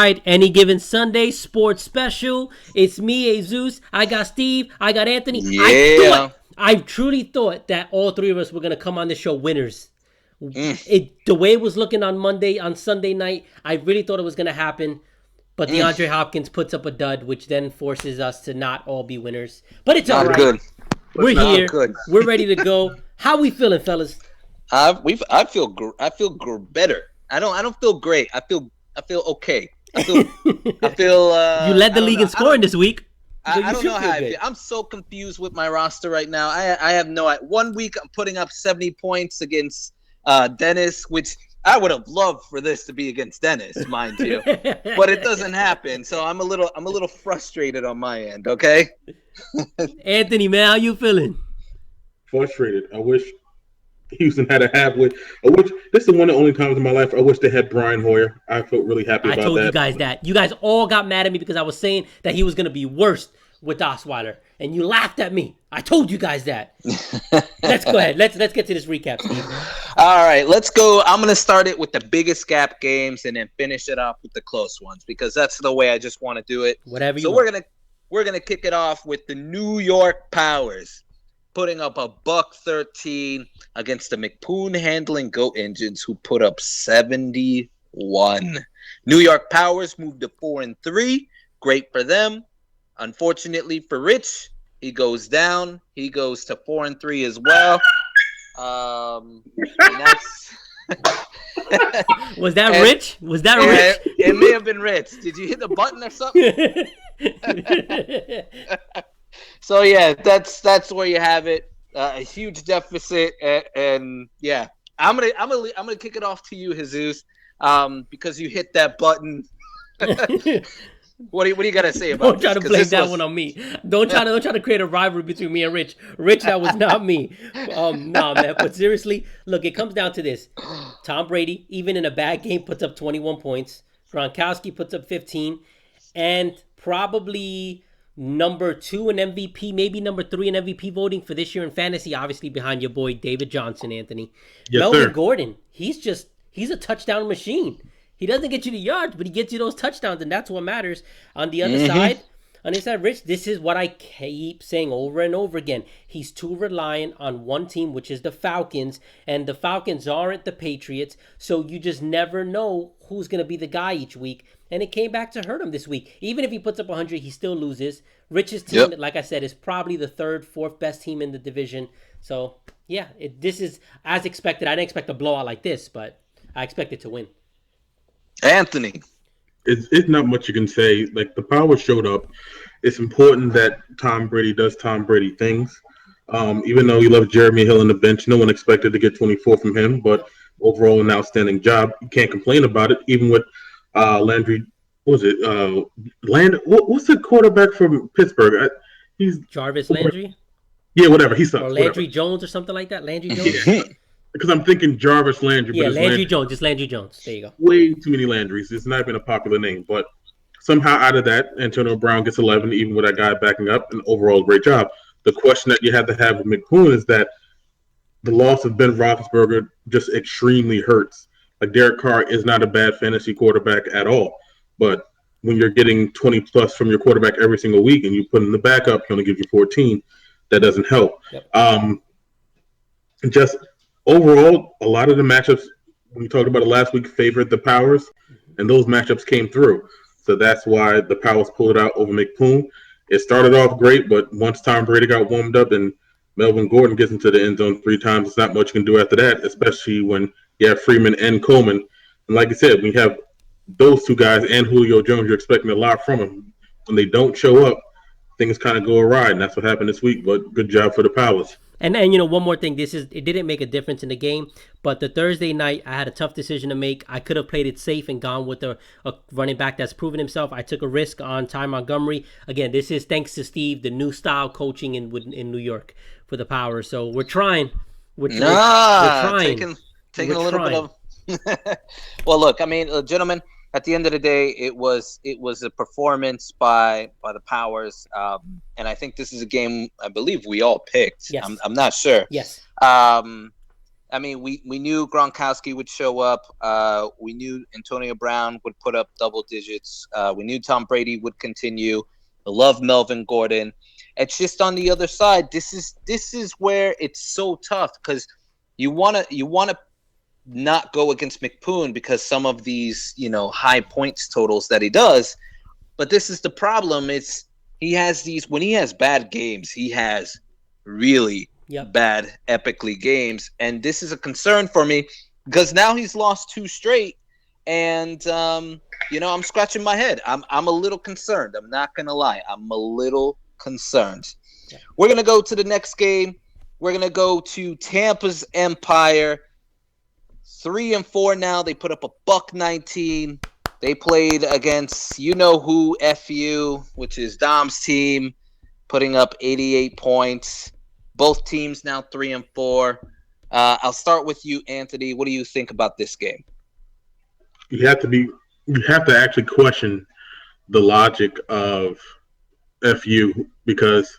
right, Any Given Sunday sports special. It's me, Jesus. I got Steve. I got Anthony. Yeah. I truly thought that all three of us were gonna come on the show winners. The way it was looking on Sunday night, I really thought it was gonna happen. But DeAndre Hopkins puts up a dud, which then forces us to not all be winners. But it's all right. Good. We're here. Good. We're ready to go. How we feeling, fellas? I feel better. I don't feel great. I feel okay. I feel you led the league in scoring this week. So I don't know how I feel. I'm so confused with my roster right now. I have no idea. 1 week I'm putting up 70 points against Dennis, which I would have loved for this to be against Dennis, mind you. But it doesn't happen. So I'm a little frustrated on my end, okay? Anthony, man, how you feeling? Frustrated. I wish Houston had a halfway. This is one of the only times in my life I wish they had Brian Hoyer. I felt really happy about that. I told you guys that. You guys all got mad at me because I was saying that he was going to be worse with Osweiler, and you laughed at me. I told you guys that. Let's go ahead. Let's get to this recap, Steve. All right, let's go. I'm going to start it with the biggest gap games and then finish it off with the close ones because that's the way I just want to do it. Whatever you So want. we're gonna kick it off with the New York Powers putting up a $113 against the McPoon handling Goat Engines, who put up 71. New York Powers moved to 4-3. Great for them. Unfortunately for Rich, he goes down. He goes to 4-3 as well. And that's Was that Rich? Was that Rich? It may have been Rich. Did you hit the button or something? So yeah, that's where you have it. A huge deficit, and yeah, I'm gonna kick it off to you, Jesus, because you hit that button. What do you gotta say about Don't try to blame that one on me. Don't try to create a rivalry between me and Rich. Rich, that was not me. Nah, man. But seriously, look, it comes down to this. Tom Brady, even in a bad game, puts up 21 points. Gronkowski puts up 15, and probably number 2 in MVP, maybe number 3 in MVP voting for this year in fantasy, obviously behind your boy David Johnson, Anthony. Yes, Melvin sir. Gordon, he's a touchdown machine. He doesn't get you the yards, but he gets you those touchdowns, and that's what matters. On the other side, Rich, this is what I keep saying over and over again. He's too reliant on one team, which is the Falcons, and the Falcons aren't the Patriots, so you just never know who's going to be the guy each week. And it came back to hurt him this week. Even if he puts up 100, he still loses. Rich's team, like I said, is probably the 3rd, 4th best team in the division. So, yeah, this is as expected. I didn't expect a blowout like this, but I expected to win. Anthony. It's not much you can say. Like, the power showed up. It's important that Tom Brady does Tom Brady things. Even though he left Jeremy Hill on the bench, no one expected to get 24 from him. But overall, an outstanding job. You can't complain about it. Even with Landry, what's the quarterback from Pittsburgh? He's Jarvis Landry? Yeah, whatever. He sucks. Or Landry whatever. Jones or something like that. Landry Jones? Because I'm thinking Jarvis Landry. Yeah, but Landry Jones. Just Landry Jones. There you go. Way too many Landrys. It's not even a popular name. But somehow out of that, Antonio Brown gets 11, even with that guy backing up. An overall great job. The question that you have to have with McPoon is that the loss of Ben Roethlisberger just extremely hurts. Like, Derek Carr is not a bad fantasy quarterback at all. But when you're getting 20 plus from your quarterback every single week and you put in the backup, he only gives you 14, that doesn't help. Yep. Just overall, a lot of the matchups, we talked about it last week, favored the Powers, and those matchups came through. So that's why the Powers pulled out over McPoon. It started off great, but once Tom Brady got warmed up and Melvin Gordon gets into the end zone 3 times, it's not much you can do after that, especially when you have Freeman and Coleman. And like I said, when you have those 2 guys and Julio Jones, you're expecting a lot from them. When they don't show up, things kind of go awry, and that's what happened this week. But good job for the Powers. And one more thing, it didn't make a difference in the game, but the Thursday night I had a tough decision to make. I could have played it safe and gone with a running back that's proven himself. I took a risk on Ty Montgomery. Again, this is thanks to Steve, the new style coaching in New York for the Powers. So we're trying. We're trying. Taking a little bit of. Well, look, I mean, gentlemen, at the end of the day, it was a performance by the Powers, and I think this is a game I believe we all picked. Yes. I'm not sure. Yes. I mean, we knew Gronkowski would show up. We knew Antonio Brown would put up double digits. We knew Tom Brady would continue. I love Melvin Gordon. It's just on the other side. This is where it's so tough because you wanna not go against McPoon because some of these high points totals that he does. But this is the problem. He has these when he has bad games. He has really bad, epically games, and this is a concern for me because now he's lost 2 straight, and I'm scratching my head. I'm a little concerned. I'm not gonna lie. I'm a little concerned. Yeah. We're gonna go to the next game. We're gonna go to Tampa's Empire. 3-4 now. They put up a $119. They played against who, FU, which is Dom's team, putting up 88 points. Both teams now 3-4. I'll start with you, Anthony. What do you think about this game? You have to actually question the logic of FU because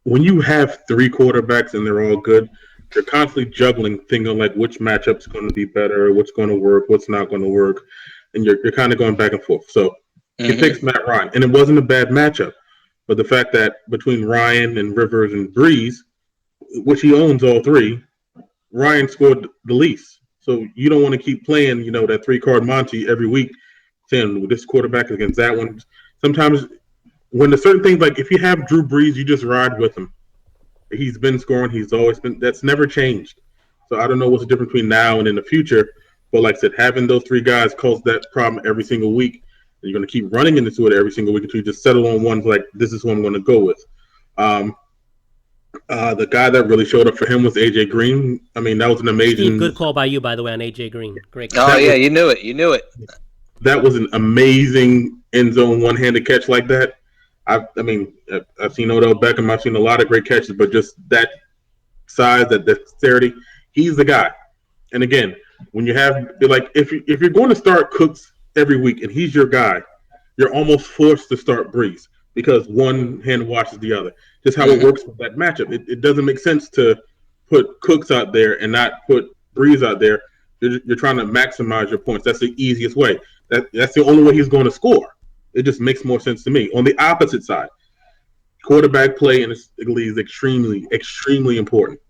when you have 3 quarterbacks and they're all good, you're constantly juggling, thinking like which matchup's going to be better, what's going to work, what's not going to work, and you're kind of going back and forth. So he picks Matt Ryan, and it wasn't a bad matchup. But the fact that between Ryan and Rivers and Breeze, which he owns all 3, Ryan scored the least. So you don't want to keep playing, that 3-card Monty every week, saying this quarterback against that one. Sometimes when there's certain things, like if you have Drew Brees, you just ride with him. He's been scoring. He's always been. That's never changed. So I don't know what's the difference between now and in the future. But like I said, having those 3 guys cause that problem every single week. You're going to keep running into it every single week until you just settle on one like, this is who I'm going to go with. The guy that really showed up for him was A.J. Green. I mean, that was an amazing... Steve, good call by you, by the way, on A.J. Green. Great call. Oh, yeah, you knew it. That was an amazing end zone one-handed catch like that. I've seen Odell Beckham. I've seen a lot of great catches, but just that size, that dexterity, he's the guy. And again, when you have... like, if you're going to start Cooks every week and he's your guy, you're almost forced to start Breeze because one hand washes the other. Just how it works with that matchup. It doesn't make sense to put Cooks out there and not put Breeze out there. You're trying to maximize your points. That's the easiest way. That's the only way he's going to score. It just makes more sense to me. On the opposite side, quarterback play in this league is extremely, extremely important.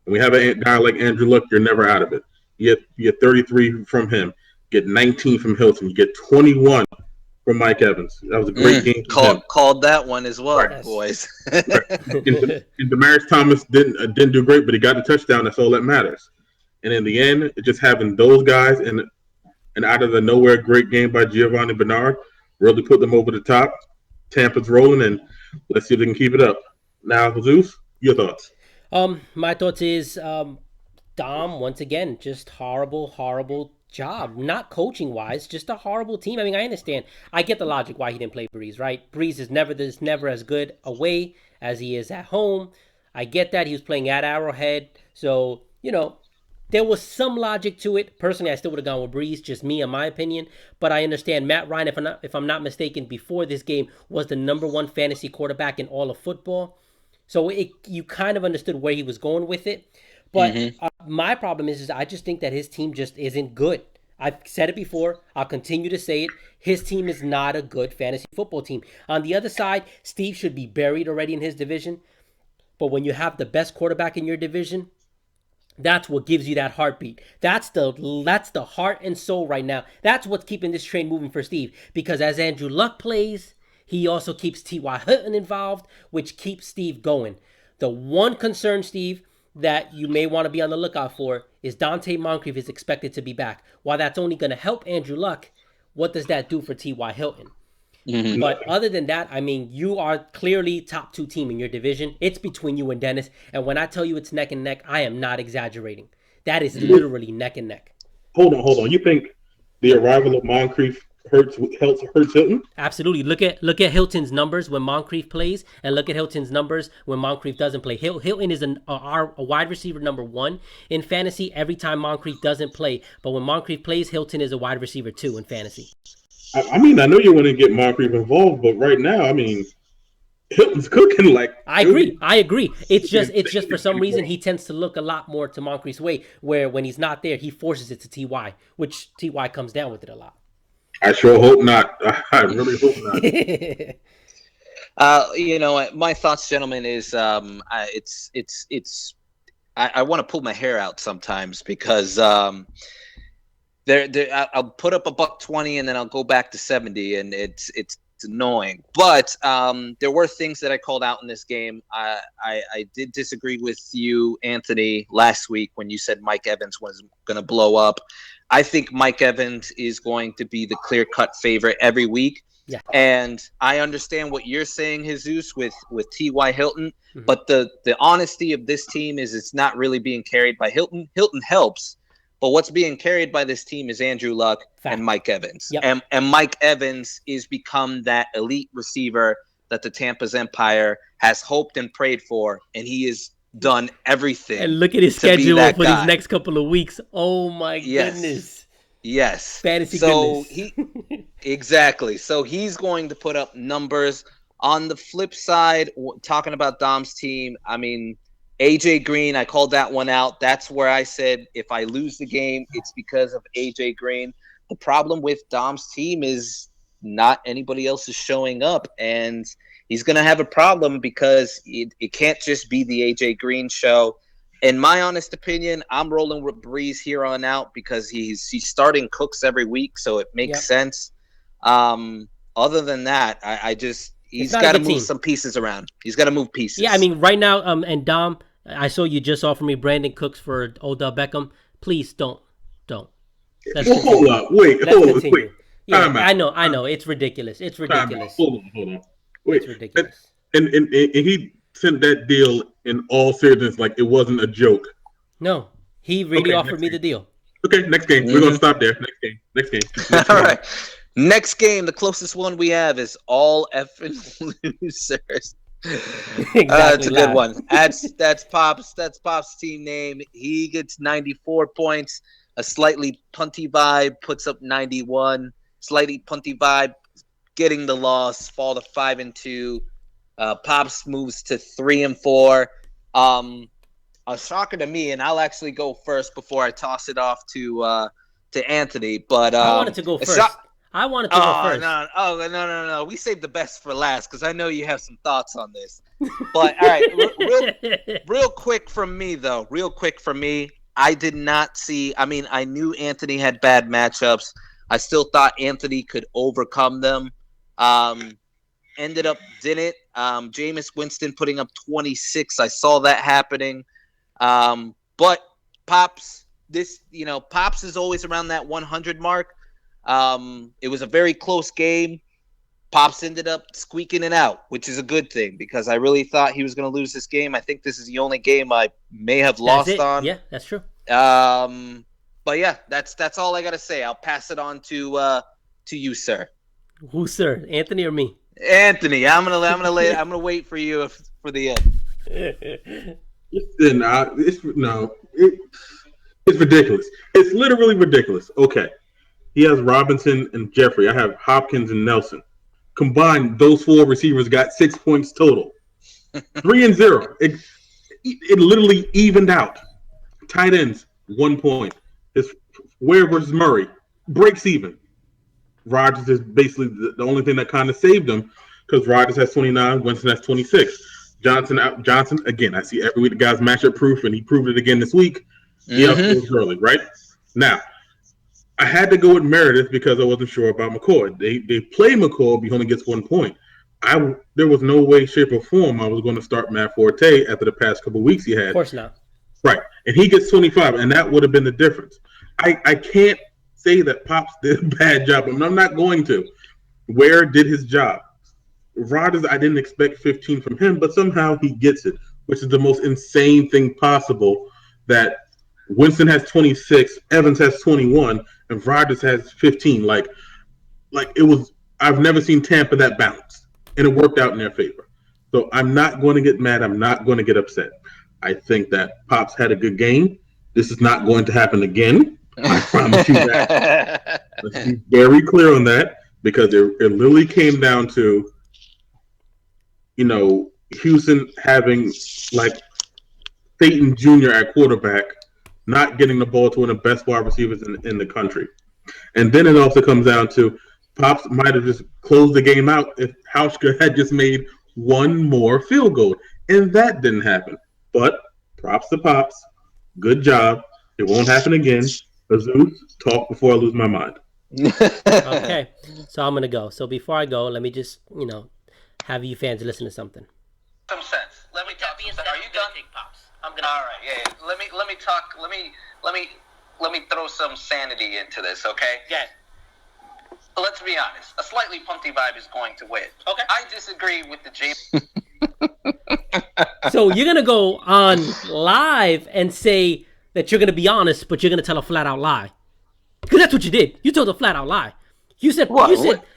And we have a guy like Andrew Luck, you're never out of it. You get 33 from him. Get 19 from Hilton. You get 21 from Mike Evans. That was a great game. Called that one as well, right, boys. Right. And Demaryius Thomas didn't do great, but he got the touchdown. That's all that matters. And in the end, just having those guys and out of the nowhere great game by Giovanni Bernard really put them over the top. Tampa's rolling, and let's see if they can keep it up. Now, Jesus, your thoughts? My thoughts is Dom, once again, just horrible job. Not coaching wise, just a horrible team. I mean, I understand. I get the logic why he didn't play Breeze, right? Breeze is never as good away as he is at home. I get that. He was playing at Arrowhead. So, there was some logic to it. Personally, I still would have gone with Breeze, just me in my opinion. But I understand Matt Ryan, if I'm not mistaken, before this game was the number 1 fantasy quarterback in all of football. So you kind of understood where he was going with it. But my problem is I just think that his team just isn't good. I've said it before. I'll continue to say it. His team is not a good fantasy football team. On the other side, Steve should be buried already in his division. But when you have the best quarterback in your division, that's what gives you that heartbeat. That's the heart and soul right now. That's what's keeping this train moving for Steve. Because as Andrew Luck plays, he also keeps T.Y. Hilton involved, which keeps Steve going. The one concern, Steve, that you may want to be on the lookout for is Dante Moncrief is expected to be back. While that's only going to help Andrew Luck, what does that do for T.Y. Hilton? But other than that, I mean, you are clearly top 2 team in your division. It's between you and Dennis. And when I tell you it's neck and neck, I am not exaggerating. That is literally neck and neck. Hold on. You think the arrival of Moncrief hurts Hilton? Absolutely. Look at Hilton's numbers when Moncrief plays, and look at Hilton's numbers when Moncrief doesn't play. Hilton is a wide receiver number 1 in fantasy every time Moncrief doesn't play. But when Moncrief plays, Hilton is a wide receiver 2 in fantasy. I mean, I know you want to get Moncrief involved, but right now, I mean, Hilton's cooking. Like I agree. It's just for some reason he tends to look a lot more to Moncrief's way, where when he's not there, he forces it to Ty, which Ty comes down with it a lot. I sure hope not. I really hope not. My thoughts, gentlemen, is I want to pull my hair out sometimes because I'll put up $120 and then I'll go back to 70, and it's annoying. But there were things that I called out in this game. I did disagree with you, Anthony, last week when you said Mike Evans was going to blow up. I think Mike Evans is going to be the clear-cut favorite every week. Yeah. And I understand what you're saying, Jesus, with T.Y. Hilton. Mm-hmm. But the honesty of this team is it's not really being carried by Hilton. Hilton helps. But what's being carried by this team is Andrew Luck and Mike Evans. Yep. And Mike Evans is become that elite receiver that the Tampa's Empire has hoped and prayed for. And he has done everything. And look at his schedule for these next couple of weeks. Oh, my goodness. Yes. Fantasy goodness. Exactly. So he's going to put up numbers. On the flip side, talking about Dom's team, I mean, AJ Green, I called that one out. That's where I said if I lose the game, it's because of AJ Green. The problem with Dom's team is not anybody else is showing up, and he's going to have a problem because it can't just be the AJ Green show. In my honest opinion, I'm rolling with Breeze here on out because he's starting Cooks every week, so it makes sense. Other than that, he's got to move some pieces around. He's got to move pieces. Yeah, I mean, right now, and Dom, I saw you just offer me Brandon Cooks for Odell Beckham. Please don't. Hold up. Wait. Yeah, I know. It's ridiculous. Hold on. Wait. It's ridiculous. And he sent that deal in all seriousness, like it wasn't a joke. No, he really offered me the deal. Okay, next game. Mm-hmm. We're going to stop there. Next game. All right. Next game, the closest one we have is all effing losers. Exactly, that's a good one. That's Pop's team name. He gets 94 points. A slightly punty vibe puts up 91. Slightly punty vibe getting the loss. Fall to 5-2. Pops moves to 3-4. A shocker to me, and I'll actually go first before I toss it off to Anthony. But I wanted to go first. I wanted to go first. No. We saved the best for last because I know you have some thoughts on this. But all right, real quick from me, though. Real quick from me. I did not see. I mean, I knew Anthony had bad matchups. I still thought Anthony could overcome them. Ended up didn't. Jameis Winston putting up 26. I saw that happening. But Pops, Pops is always around that 100 mark. It was a very close game. Pops ended up squeaking it out, which is a good thing because I really thought he was going to lose this game. I think this is the only game I may have lost on. Yeah, that's true. But yeah, that's all I got to say. I'll pass it on to you, sir. Who, sir? Anthony or me? Anthony. I'm gonna wait for you for the end. It's ridiculous. It's literally ridiculous. Okay. He has Robinson and Jeffrey. I have Hopkins and Nelson. Combined, those four receivers got 6 points total. 3-0. It literally evened out. Tight ends, 1 point. It's Ware versus Murray. Breaks even. Rodgers is basically the only thing that kind of saved him because Rodgers has 29, Winston has 26. Johnson, again, I see every week the guy's matchup proof, and he proved it again this week. He outgoes early, right? Now, I had to go with Meredith because I wasn't sure about McCoy. They play McCoy, but he only gets 1 point. There was no way, shape, or form I was going to start Matt Forte after the past couple of weeks he had. Of course not. Right. And he gets 25, and that would have been the difference. I can't say that Pops did a bad job. I mean, I'm not going to. Ware did his job. Rodgers, I didn't expect 15 from him, but somehow he gets it, which is the most insane thing possible that Winston has 26, Evans has 21, and Rodgers has 15. Like it was, I've never seen Tampa that balanced, and it worked out in their favor. So I'm not going to get mad. I'm not going to get upset. I think that Pops had a good game. This is not going to happen again. I promise you that. Let's be very clear on that because it literally came down to Houston having like Peyton Jr. at quarterback, not getting the ball to one of the best wide receivers in the country. And then it also comes down to Pops might have just closed the game out if Hauschka had just made one more field goal. And that didn't happen. But props to Pops. Good job. It won't happen again. Zeus, talk before I lose my mind. Okay, so I'm going to go. So before I go, let me just, have you fans listen to something. Some sense. Let me talk. Are you done? Pops. All right. Yeah. Let me talk. Let me throw some sanity into this. Okay. Yeah. Let's be honest. A slightly punty vibe is going to win. Okay. I disagree with the James. So you're going to go on live and say that you're going to be honest, but you're going to tell a flat out lie. Because that's what you did. You told a flat out lie. You said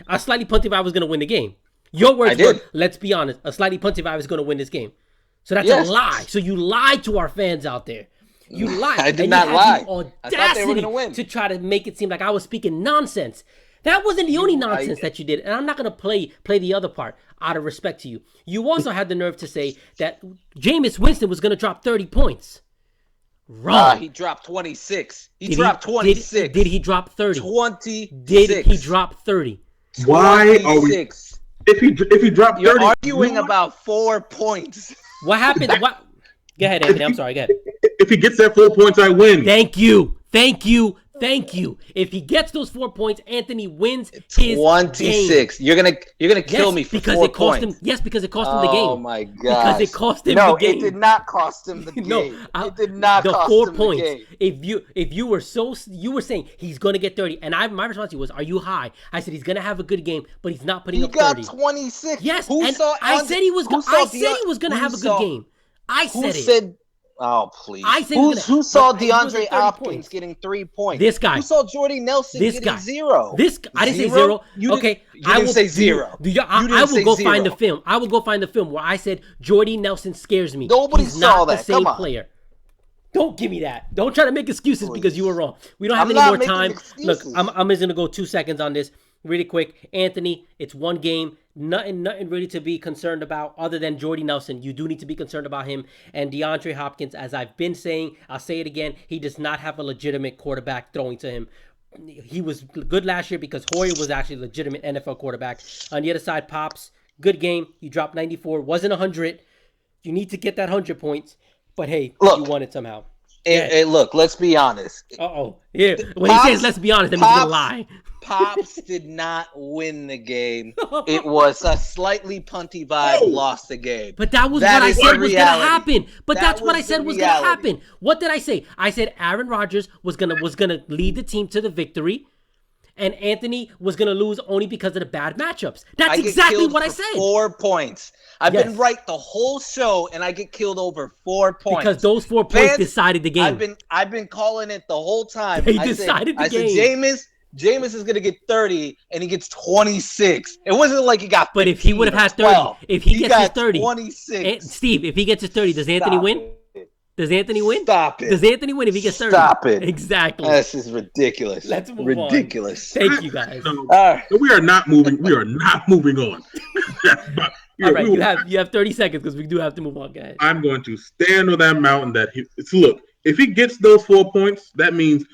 a slightly punty vibe was going to win the game. Your words were, let's be honest, a slightly punty vibe is going to win this game. So that's a lie. So you lied to our fans out there. You lied. I did not lie. I thought they were going to win. To try to make it seem like I was speaking nonsense. That wasn't the only nonsense that you did. And I'm not going to play the other part out of respect to you. You also had the nerve to say that Jameis Winston was going to drop 30 points. Wrong. He dropped 26. He dropped 26. Did he drop 30? 26. Did he drop 30? Why are we... If he dropped 30... You're arguing about 4 points. What happened? What? Go ahead, Anthony. I'm sorry. Go ahead. If he gets that 4 points, I win. Thank you. If he gets those 4 points, Anthony wins his 26. game. You're gonna kill me for because 4 it cost points. him. Yes, because it cost him the game. Oh my god! Because it cost him the game. No, it did not cost him the game. It did not the cost 4 him points. the game. If you were saying he's gonna get 30, and my response to you was, "Are you high?" I said he's gonna have a good game, but he's not putting up 30. He got 26. Yes, I said he was gonna have a good game. I said it. Oh, please. I said who saw DeAndre Hopkins getting 3 points? This guy. Who saw Jordy Nelson getting 0? I didn't say 0. Okay. You didn't say 0. I will go find the film. I will go find the film where I said Jordy Nelson scares me. Nobody saw that. He's not the same player. Don't give me that. Don't try to make excuses because you were wrong. We don't have any more time. Look, I'm just going to go 2 seconds on this really quick. Anthony, it's one game. Nothing really to be concerned about other than Jordy Nelson. You do need to be concerned about him. And DeAndre Hopkins, as I've been saying, I'll say it again, he does not have a legitimate quarterback throwing to him. He was good last year because Hoyer was actually a legitimate NFL quarterback. On the other side, Pops, good game. You dropped 94. Wasn't 100. You need to get that 100 points. But hey, you won it somehow. Look, let's be honest. Yeah. When he says let's be honest, that means he's gonna lie. Pops did not win the game. It was a slightly punty vibe lost the game. But that was what I said was going to happen. But that's what I said was going to happen. What did I say? I said Aaron Rodgers was going to lead the team to the victory, and Anthony was going to lose only because of the bad matchups. That's exactly what I said. 4 points. I've been right the whole show, and I get killed over 4 points. Because those 4 points decided the game. I've been calling it the whole time. They decided the game. I said, Jameis is going to get 30, and he gets 26. It wasn't like he got 15. But if he would have had 30, if he gets his 30. 26. Steve, if he gets his 30, does Anthony win? Does Anthony win? Stop it. Does Anthony win if he gets 30? Stop it. Exactly. This is ridiculous. Let's move on. Ridiculous. Thank you, guys. We are not moving. We are not moving on. All right, you have 30 seconds because we do have to move on, guys. I'm going to stand on that mountain look, if he gets those 4 points, that means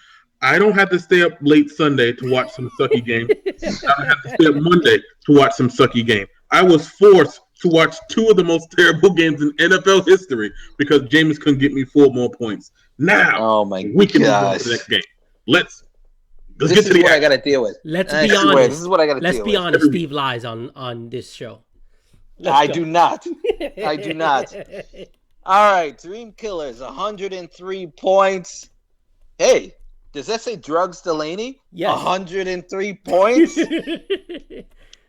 I don't have to stay up late Sunday to watch some sucky game. I don't have to stay up Monday to watch some sucky game. I was forced to watch 2 of the most terrible games in NFL history because Jameis couldn't get me 4 more points. Now, we can move on to the next game. Let's get to the This is what I got to deal with. Let's be honest. This is what I got to deal with. Let's be honest. Steve lies on this show. I do not. I do not. All right, Dream Killers, 103 points. Hey, does that say Drugs Delaney? Yes. 103 points?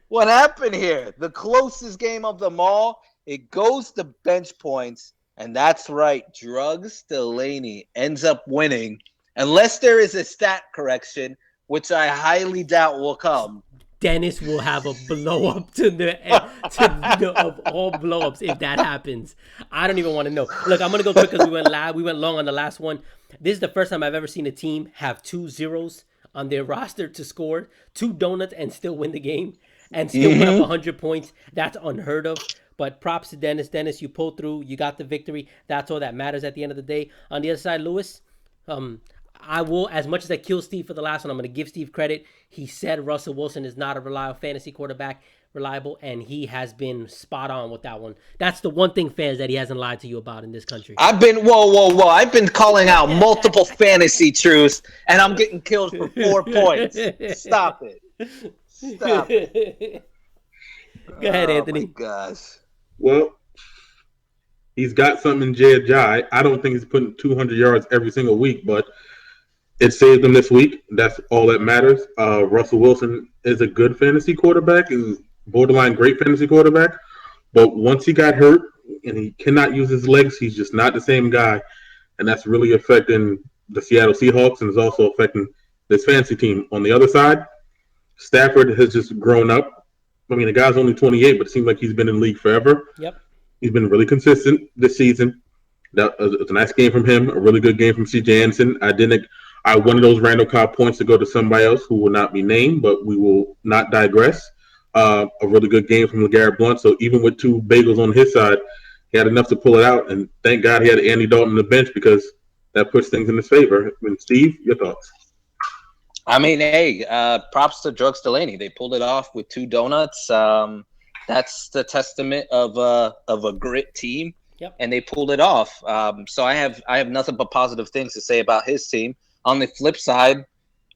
What happened here? The closest game of them all. It goes to bench points. And that's right. Drugs Delaney ends up winning. Unless there is a stat correction, which I highly doubt will come. Dennis will have a blow up of all blow ups if that happens. I don't even want to know. Look, I'm gonna go quick because we went long on the last one. This is the first time I've ever seen a team have 2 zeros on their roster to score 2 donuts and still win the game and still put up 100 points. That's unheard of. But props to Dennis. Dennis, you pulled through. You got the victory. That's all that matters at the end of the day. On the other side, Lewis, I will, as much as I kill Steve for the last one, I'm going to give Steve credit. He said Russell Wilson is not a reliable fantasy quarterback, and he has been spot on with that one. That's the one thing, fans, that he hasn't lied to you about in this country. I've been I've been calling out multiple fantasy truths, and I'm getting killed for 4 points. Stop it. Stop it. Go ahead, Anthony. Oh, my gosh. Well, he's got something in Jay Ajayi. I don't think he's putting 200 yards every single week, but it saved him this week. That's all that matters. Russell Wilson is a good fantasy quarterback, is borderline great fantasy quarterback, but once he got hurt and he cannot use his legs, he's just not the same guy, and that's really affecting the Seattle Seahawks and is also affecting this fantasy team. On the other side, Stafford has just grown up. I mean, the guy's only 28, but it seems like he's been in the league forever. Yep. He's been really consistent this season. That was a nice game from him, a really good game from C.J. Anderson. I wanted those Randall Cobb points to go to somebody else who will not be named, but we will not digress. A really good game from LeGarrette Blount. So even with 2 bagels on his side, he had enough to pull it out. And thank God he had Andy Dalton on the bench because that puts things in his favor. And Steve, your thoughts? I mean, hey, props to Drugs Delaney. They pulled it off with 2 donuts. That's the testament of a grit team. Yep. And they pulled it off. So I have nothing but positive things to say about his team. On the flip side,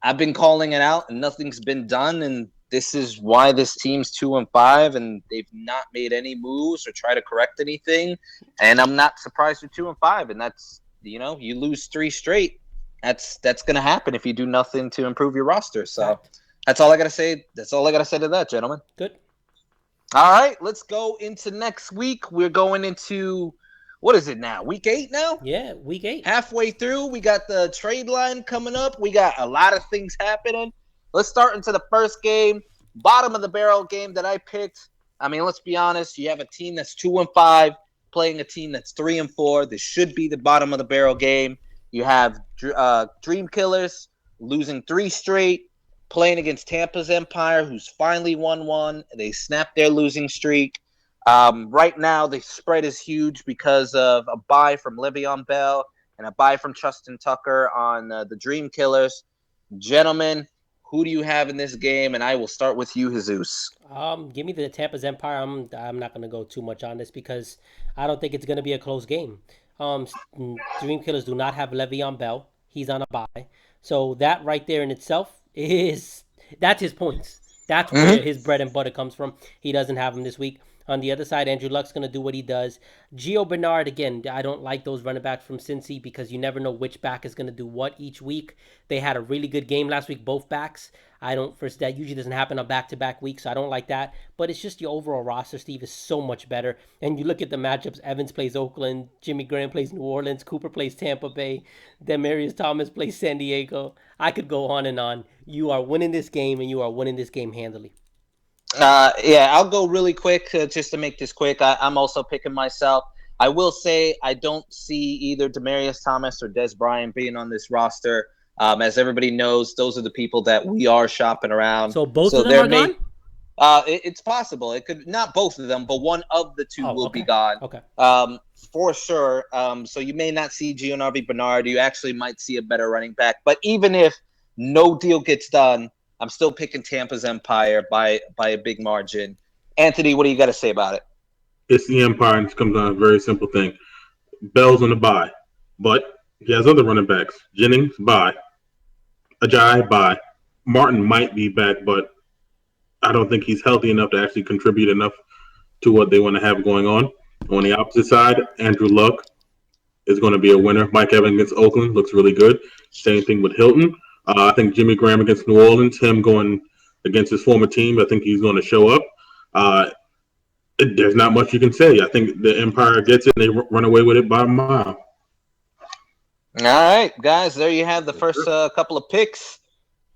I've been calling it out and nothing's been done, and this is why this team's 2-5, and they've not made any moves or try to correct anything. And I'm not surprised with 2-5, and that's, you lose 3 straight. That's going to happen if you do nothing to improve your roster. So that's all I got to say. That's all I got to say to that, gentlemen. Good. All right, let's go into next week. We're going into, what is it now? Week 8 now? Yeah, week 8. Halfway through. We got the trade line coming up. We got a lot of things happening. Let's start into the first game, bottom of the barrel game that I picked. I mean, let's be honest. You have a team that's 2-5 playing a team that's 3-4. This should be the bottom of the barrel game. You have Dream Killers losing 3 straight, playing against Tampa's Empire, who's finally won 1. They snapped their losing streak. Right now, the spread is huge because of a bye from Le'Veon Bell and a bye from Justin Tucker on the Dream Killers. Gentlemen, who do you have in this game? And I will start with you, Jesus. Give me the Tampa's Empire. I'm not going to go too much on this because I don't think it's going to be a close game. Dream Killers do not have Le'Veon Bell. He's on a bye. So that right there in itself that's his points. That's where his bread and butter comes from. He doesn't have him this week. On the other side, Andrew Luck's going to do what he does. Gio Bernard, again, I don't like those running backs from Cincy because you never know which back is going to do what each week. They had a really good game last week, both backs. That usually doesn't happen on back-to-back weeks, so I don't like that. But it's just your overall roster, Steve, is so much better. And you look at the matchups, Evans plays Oakland, Jimmy Graham plays New Orleans, Cooper plays Tampa Bay, Demaryius Thomas plays San Diego. I could go on and on. You are winning this game, and you are winning this game handily. I'll go really quick just to make this quick. I'm also picking myself. I will say I don't see either Demaryius Thomas or Dez Bryant being on this roster. As everybody knows, those are the people that we are shopping around. So both of them are gone? It's possible. It could not both of them, but one of the two will be gone. Okay. For sure. So you may not see Giancarlo Bernard. You actually might see a better running back. But even if no deal gets done, I'm still picking Tampa's Empire by a big margin. Anthony, what do you got to say about it? It's the Empire, and it comes down to a very simple thing. Bell's on the bye, but he has other running backs. Jennings, bye. Ajayi, bye. Martin might be back, but I don't think he's healthy enough to actually contribute enough to what they want to have going on. On the opposite side, Andrew Luck is going to be a winner. Mike Evans against Oakland looks really good. Same thing with Hilton. I think Jimmy Graham against New Orleans, him going against his former team, I think he's going to show up. There's not much you can say. I think the Empire gets it, and they run away with it by a mile. All right, guys, there you have the first couple of picks.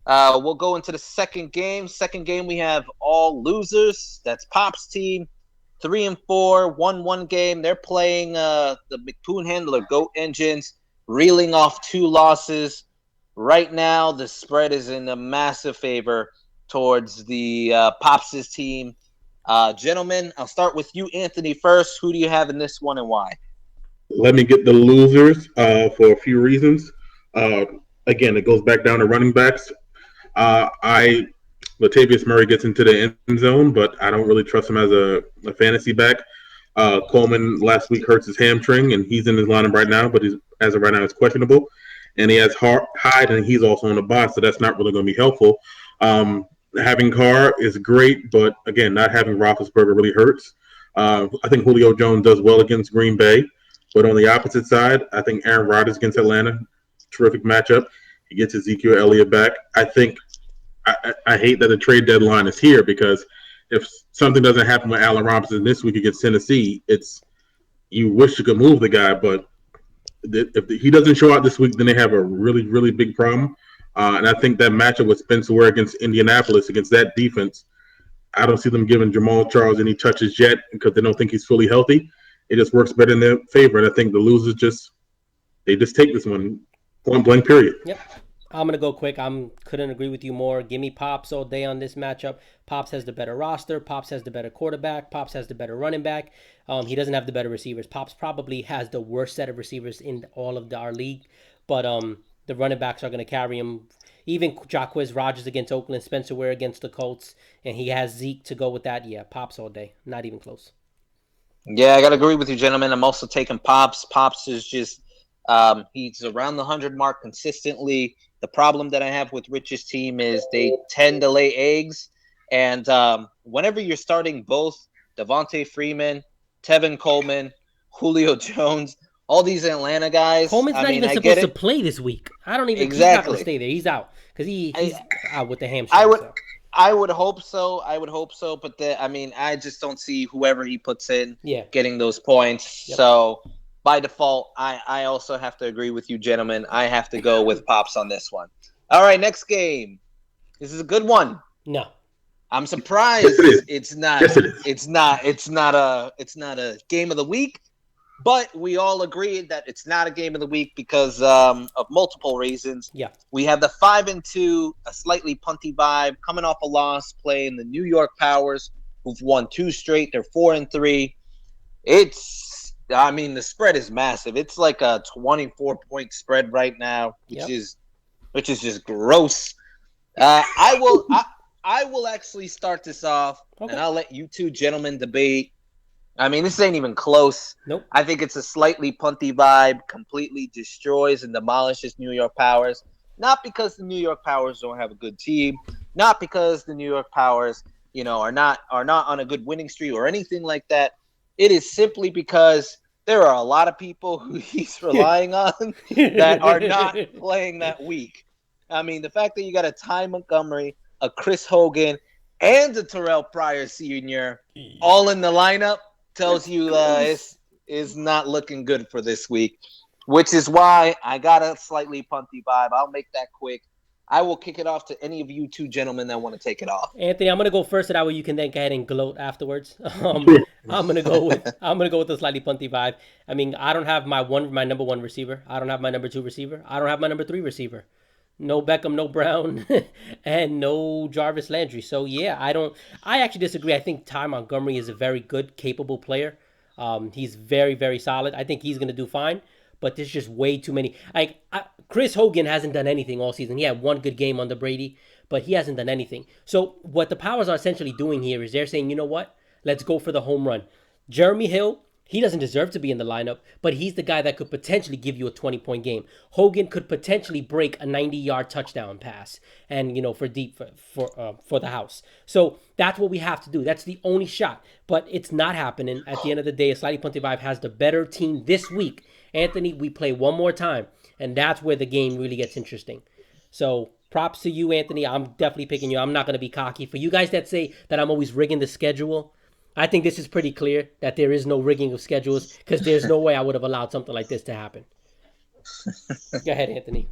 We'll go into the second game. Second game, we have all losers. That's Pop's team, 3-4, 1-1 game. They're playing the McPoon Handler Goat Engines, reeling off 2 losses. Right now, the spread is in a massive favor towards the Pops' team. Gentlemen, I'll start with you, Anthony, first. Who do you have in this one and why? Let me get the losers for a few reasons. Uh, Again, it goes back down to running backs. I Latavius Murray gets into the end zone, but I don't really trust him as a fantasy back. Coleman last week hurts his hamstring, and he's in his lineup right now, but as of right now, it's questionable. And he has Hyde, and he's also on the bye, so that's not really going to be helpful. Having Carr is great, but again, not having Roethlisberger really hurts. I think Julio Jones does well against Green Bay, but on the opposite side, I think Aaron Rodgers against Atlanta, terrific matchup. He gets Ezekiel Elliott back. I think I hate that the trade deadline is here because if something doesn't happen with Allen Robinson this week against Tennessee, you wish you could move the guy, but if he doesn't show out this week, then they have a really, really big problem. And I think that matchup with Spencer Ware against Indianapolis, against that defense, I don't see them giving Jamal Charles any touches yet because they don't think he's fully healthy. It just works better in their favor. And I think the losers just take this one point blank, period. Yep. I'm going to go quick. Couldn't agree with you more. Give me Pops all day on this matchup. Pops has the better roster. Pops has the better quarterback. Pops has the better running back. He doesn't have the better receivers. Pops probably has the worst set of receivers in all of our league. But the running backs are going to carry him. Even Jacquizz Rodgers against Oakland, Spencer Ware against the Colts, and he has Zeke to go with that. Yeah, Pops all day. Not even close. Yeah, I got to agree with you, gentlemen. I'm also taking Pops. Pops is just he's around the 100 mark consistently. The problem that I have with Rich's team is they tend to lay eggs. And whenever you're starting both Devontae Freeman, Tevin Coleman, Julio Jones, all these Atlanta guys. Coleman's not even supposed to play this week. I don't even. Exactly. He's not going to stay there. He's out because he's out with the hamstring. I would hope so. But I just don't see whoever he puts in getting those points. Yep. So by default, I also have to agree with you, gentlemen. I have to go with Pops on this one. All right, next game. This is a good one. No. I'm surprised it's not. Yes, it is. It's not a game of the week. But we all agreed that it's not a game of the week because of multiple reasons. Yeah. We have the 5-2, a slightly punty vibe, coming off a loss, playing the New York Powers, who've won 2 straight. They're 4-3. The spread is massive. It's like a 24-point spread right now, which is just gross. I will actually start this off, and I'll let you two gentlemen debate. This ain't even close. Nope. I think it's a slightly punty vibe, completely destroys and demolishes New York Powers. Not because the New York Powers don't have a good team, not because the New York Powers, are not on a good winning streak or anything like that. It is simply because there are a lot of people who he's relying on that are not playing that week. The fact that you got a Ty Montgomery, a Chris Hogan, and a Terrell Pryor Sr. all in the lineup tells you is not looking good for this week, which is why I got a slightly punty vibe. I'll make that quick. I will kick it off to any of you two gentlemen that want to take it off. Anthony, I'm gonna go first, so that way you can then go ahead and gloat afterwards. I'm gonna go with the slightly punty vibe. I don't have my number 1 receiver. I don't have my number 2 receiver. I don't have my number 3 receiver. No Beckham, no Brown, and no Jarvis Landry. So, yeah, I actually disagree. I think Ty Montgomery is a very good, capable player. He's very, very solid. I think he's going to do fine, but there's just way too many. Chris Hogan hasn't done anything all season. He had 1 good game under Brady, but he hasn't done anything. So, what the Powers are essentially doing here is they're saying, you know what? Let's go for the home run. Jeremy Hill, he doesn't deserve to be in the lineup, but he's the guy that could potentially give you a 20-point game. Hogan could potentially break a 90-yard touchdown pass, and for the house. So that's what we have to do. That's the only shot, but it's not happening. At the end of the day, a slightly punty vibe has the better team this week. Anthony, we play one more time, and that's where the game really gets interesting. So props to you, Anthony. I'm definitely picking you. I'm not going to be cocky. For you guys that say that I'm always rigging the schedule, I think this is pretty clear that there is no rigging of schedules because there's no way I would have allowed something like this to happen. Go ahead, Anthony.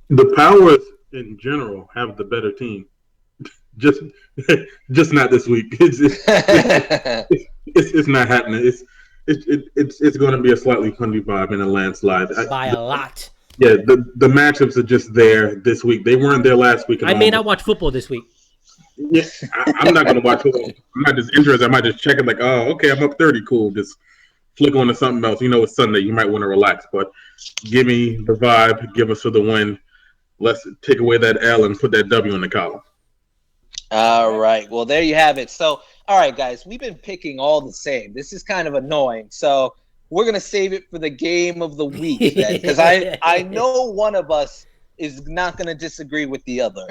The Powers in general have the better team. Just not this week. It's not happening. It's going to be a slightly punty vibe and a landslide. By a lot. Yeah, the matchups are just there this week. They weren't there last week. I may not watch football this week. Yeah, I'm not gonna watch it. I'm not just interested. I might just check it like, oh, okay, I'm up 30, cool. Just flick on to something else. It's Sunday. You might want to relax, but give me the vibe. Give us for the win. Let's take away that L and put that W in the column. All right. Well, there you have it. So, all right, guys, we've been picking all the same. This is kind of annoying. So we're gonna save it for the game of the week then, because I know one of us is not gonna disagree with the other.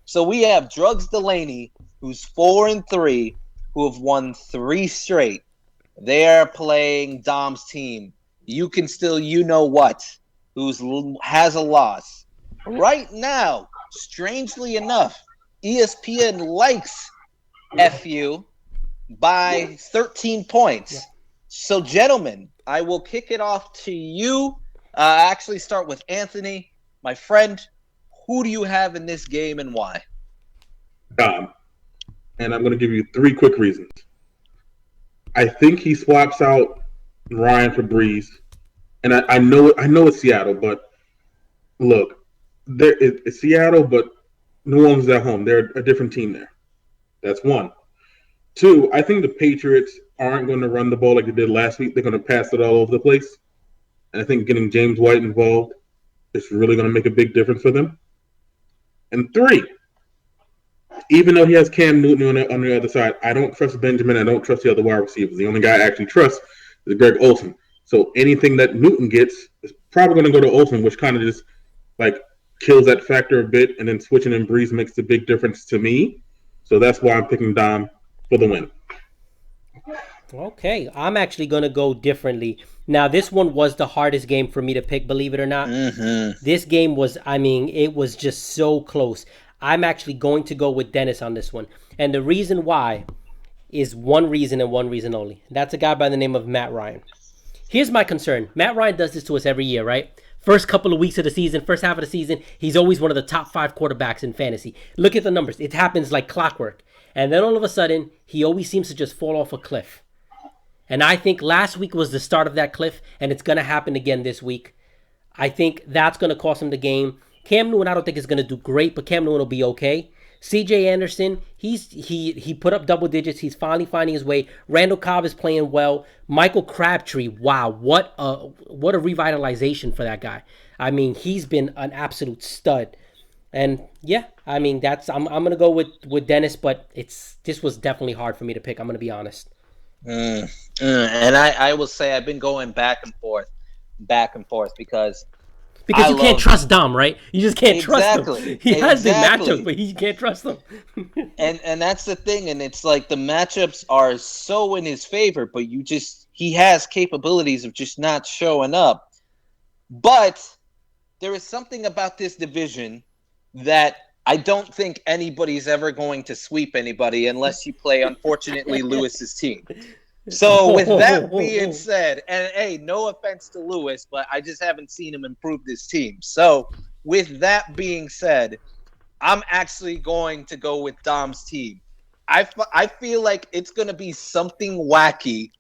So we have Drugs Delaney, who's 4-3, who have won 3 straight. They are playing Dom's team. You can still, who has a loss right now. Strangely enough, ESPN likes FU by 13 points. Yeah. So, gentlemen, I will kick it off to you. Actually, start with Anthony, my friend. Who do you have in this game and why? Dom. And I'm going to give you 3 quick reasons. I think he swaps out Ryan for Breeze. And I know it's Seattle, but look, it's Seattle, but New Orleans is at home. They're a different team there. That's 1. 2, I think the Patriots aren't going to run the ball like they did last week. They're going to pass it all over the place. And I think getting James White involved is really going to make a big difference for them. And 3, even though he has Cam Newton on the other side, I don't trust Benjamin. I don't trust the other wide receivers. The only guy I actually trust is Greg Olsen. So anything that Newton gets is probably going to go to Olsen, which kind of just like kills that factor a bit. And then switching in Breeze makes the big difference to me. So that's why I'm picking Dom for the win. Okay, I'm actually going to go differently. Now, this one was the hardest game for me to pick, believe it or not. Mm-hmm. This game was, it was just so close. I'm actually going to go with Dennis on this one. And the reason why is one reason and one reason only. That's a guy by the name of Matt Ryan. Here's my concern. Matt Ryan does this to us every year, right? First couple of weeks of the season, first half of the season, he's always one of the top 5 quarterbacks in fantasy. Look at the numbers. It happens like clockwork. And then all of a sudden, he always seems to just fall off a cliff. And I think last week was the start of that cliff, and it's going to happen again this week. I think that's going to cost him the game. Cam Newton, I don't think is going to do great, but Cam Newton will be okay. C.J. Anderson, he put up double digits. He's finally finding his way. Randall Cobb is playing well. Michael Crabtree, wow, what a revitalization for that guy. He's been an absolute stud. And yeah, I'm gonna go with Dennis, but this was definitely hard for me to pick. I'm gonna be honest. And I will say I've been going back and forth because you can't trust Dom, right? You just can't trust him. He has the matchups, but you can't trust them. and that's the thing, and it's like the matchups are so in his favor, but he has capabilities of just not showing up. But there is something about this division that I don't think anybody's ever going to sweep anybody unless you play, unfortunately, Lewis's team. So with that being said, and hey, no offense to Lewis, but I just haven't seen him improve this team. So with that being said, I'm actually going to go with Dom's team. I feel like it's going to be something wacky.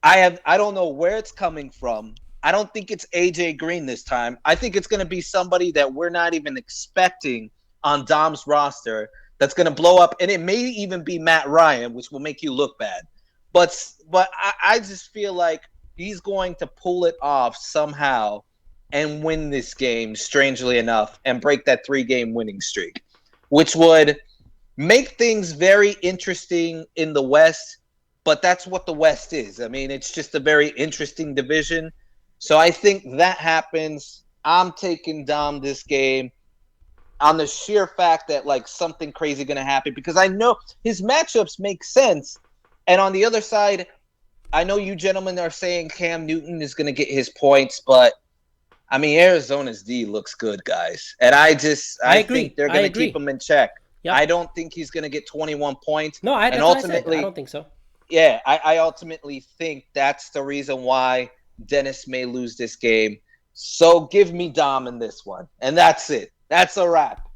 I don't know where it's coming from. I don't think it's AJ Green this time. I think it's going to be somebody that we're not even expecting on Dom's roster that's going to blow up, and it may even be Matt Ryan, which will make you look bad. But I just feel like he's going to pull it off somehow and win this game, strangely enough, and break that 3-game winning streak, which would make things very interesting in the West. But that's what the West is. It's just a very interesting division. So I think that happens. I'm taking Dom this game on the sheer fact that something crazy going to happen, because I know his matchups make sense. And on the other side, I know you gentlemen are saying Cam Newton is going to get his points, but Arizona's D looks good, guys. And I agree. Think they're going to keep him in check. Yep. I don't think he's going to get 21 points. No, I don't think so. Yeah, I ultimately think that's the reason why Dennis may lose this game. So give me Dom in this one. And that's it. That's a wrap.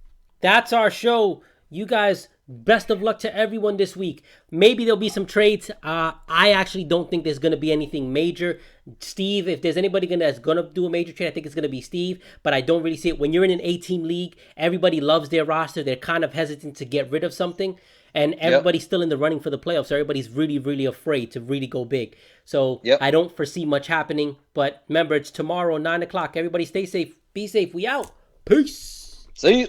That's our show. You guys Best of luck to everyone this week. Maybe there'll be some trades. I actually don't think there's going to be anything major. Steve, if there's anybody that's going to do a major trade, I think it's going to be Steve. But I don't really see it. When you're in an 8-team league, everybody loves their roster. They're kind of hesitant to get rid of something. And everybody's still in the running for the playoffs. So everybody's really, really afraid to really go big. So I don't foresee much happening. But remember, it's tomorrow, 9 o'clock. Everybody stay safe. Be safe. We out. Peace. See you.